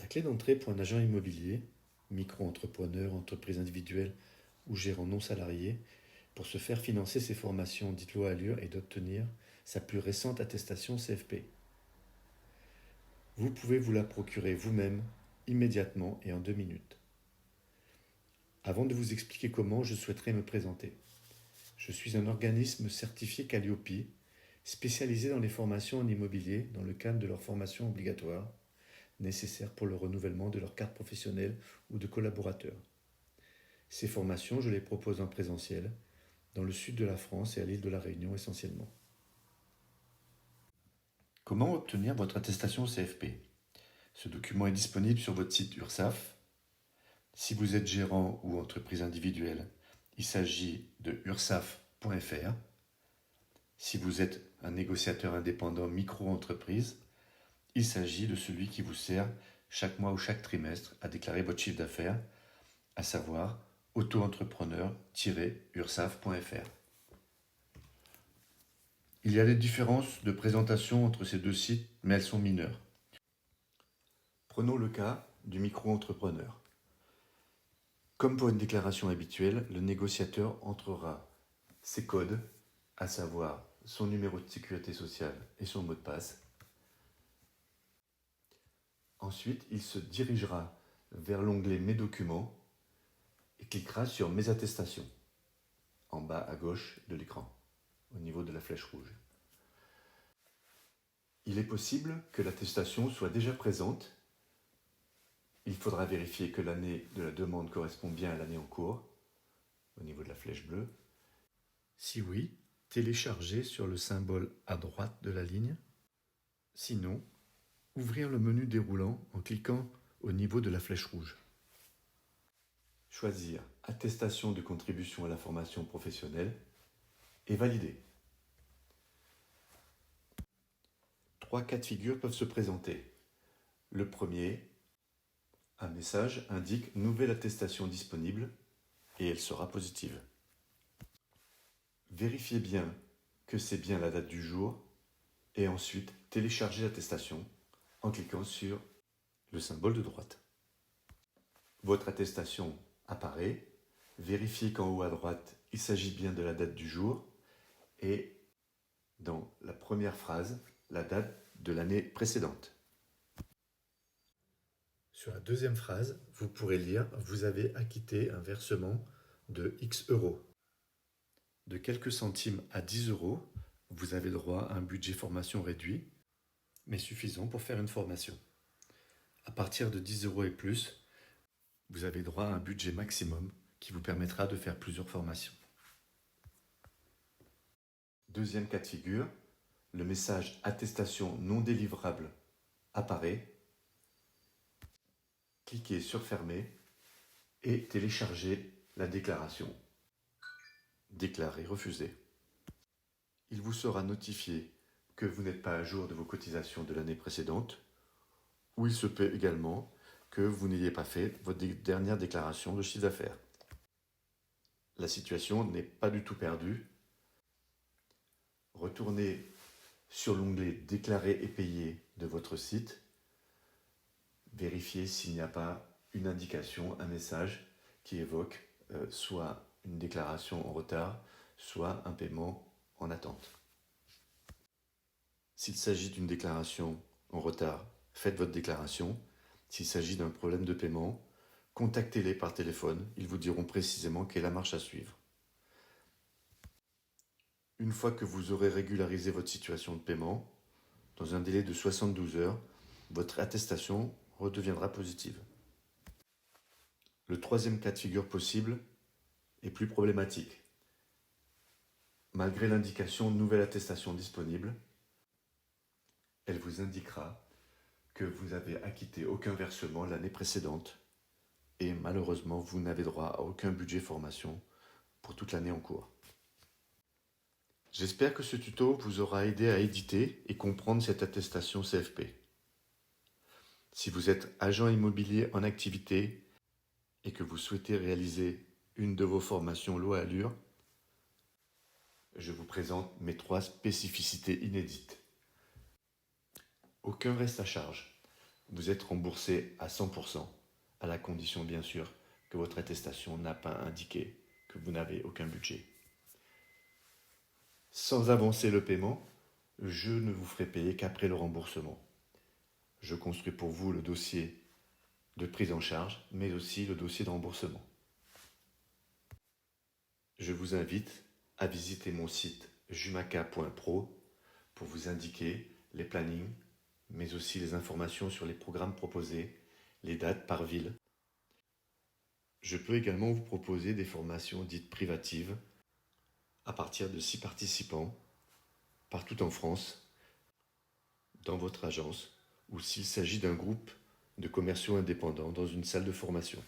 La clé d'entrée pour un agent immobilier, micro-entrepreneur, entreprise individuelle ou gérant non salarié, pour se faire financer ses formations dites loi Allure et d'obtenir sa plus récente attestation CFP. Vous pouvez vous la procurer vous-même, immédiatement et en 2 minutes. Avant de vous expliquer comment, je souhaiterais me présenter. Je suis un organisme certifié Calliope, spécialisé dans les formations en immobilier dans le cadre de leur formation obligatoire, nécessaire pour le renouvellement de leur carte professionnelle ou de collaborateurs. Ces formations, je les propose en présentiel, dans le sud de la France et à l'île de la Réunion essentiellement. Comment obtenir votre attestation CFP? Ce document est disponible sur votre site URSSAF. Si vous êtes gérant ou entreprise individuelle, il s'agit de ursaf.fr. Si vous êtes un négociateur indépendant micro-entreprise, il s'agit de celui qui vous sert chaque mois ou chaque trimestre à déclarer votre chiffre d'affaires, à savoir auto-entrepreneur-ursaf.fr. Il y a des différences de présentation entre ces deux sites, mais elles sont mineures. Prenons le cas du micro-entrepreneur. Comme pour une déclaration habituelle, le négociateur entrera ses codes, à savoir son numéro de sécurité sociale et son mot de passe. Ensuite, il se dirigera vers l'onglet Mes documents et cliquera sur Mes attestations, en bas à gauche de l'écran, au niveau de la flèche rouge. Il est possible que l'attestation soit déjà présente. Il faudra vérifier que l'année de la demande correspond bien à l'année en cours, au niveau de la flèche bleue. Si oui, télécharger sur le symbole à droite de la ligne. Sinon, ouvrir le menu déroulant en cliquant au niveau de la flèche rouge. Choisir Attestation de contribution à la formation professionnelle et valider. 3 cas de figure peuvent se présenter. Le premier, un message indique nouvelle attestation disponible et elle sera positive. Vérifiez bien que c'est bien la date du jour et ensuite téléchargez l'attestation en cliquant sur le symbole de droite. Votre attestation apparaît. Vérifiez qu'en haut à droite, il s'agit bien de la date du jour et dans la première phrase, la date de l'année précédente. Sur la deuxième phrase, vous pourrez lire « Vous avez acquitté un versement de X euros ». De quelques centimes à 10 euros, vous avez droit à un budget formation réduit, mais suffisant pour faire une formation. À partir de 10 euros et plus, vous avez droit à un budget maximum qui vous permettra de faire plusieurs formations. Deuxième cas de figure, le message attestation non délivrable apparaît. Cliquez sur fermer et téléchargez la déclaration. Déclarer refusé. Il vous sera notifié que vous n'êtes pas à jour de vos cotisations de l'année précédente, ou il se peut également que vous n'ayez pas fait votre dernière déclaration de chiffre d'affaires. La situation n'est pas du tout perdue. Retournez sur l'onglet Déclarer et payer de votre site. Vérifiez s'il n'y a pas une indication, un message qui évoque soit une déclaration en retard, soit un paiement en attente. S'il s'agit d'une déclaration en retard, faites votre déclaration. S'il s'agit d'un problème de paiement, contactez-les par téléphone, ils vous diront précisément quelle est la marche à suivre. Une fois que vous aurez régularisé votre situation de paiement, dans un délai de 72 heures, votre attestation redeviendra positive. Le troisième cas de figure possible est plus problématique. Malgré l'indication nouvelle attestation disponible, elle vous indiquera que vous avez acquitté aucun versement l'année précédente et malheureusement vous n'avez droit à aucun budget formation pour toute l'année en cours. J'espère que ce tuto vous aura aidé à éditer et comprendre cette attestation CFP. Si vous êtes agent immobilier en activité et que vous souhaitez réaliser une de vos formations loi Allure, je vous présente mes 3 spécificités inédites. Aucun reste à charge. vous êtes remboursé à 100%, à la condition bien sûr que votre attestation n'a pas indiqué que vous n'avez aucun budget. Sans avancer le paiement, je ne vous ferai payer qu'après le remboursement. Je construis pour vous le dossier de prise en charge, mais aussi le dossier de remboursement. Je vous invite à visiter mon site jumaca.pro pour vous indiquer les plannings, mais aussi les informations sur les programmes proposés, les dates par ville. Je peux également vous proposer des formations dites privatives à partir de 6 participants, partout en France, dans votre agence, ou s'il s'agit d'un groupe de commerciaux indépendants dans une salle de formation.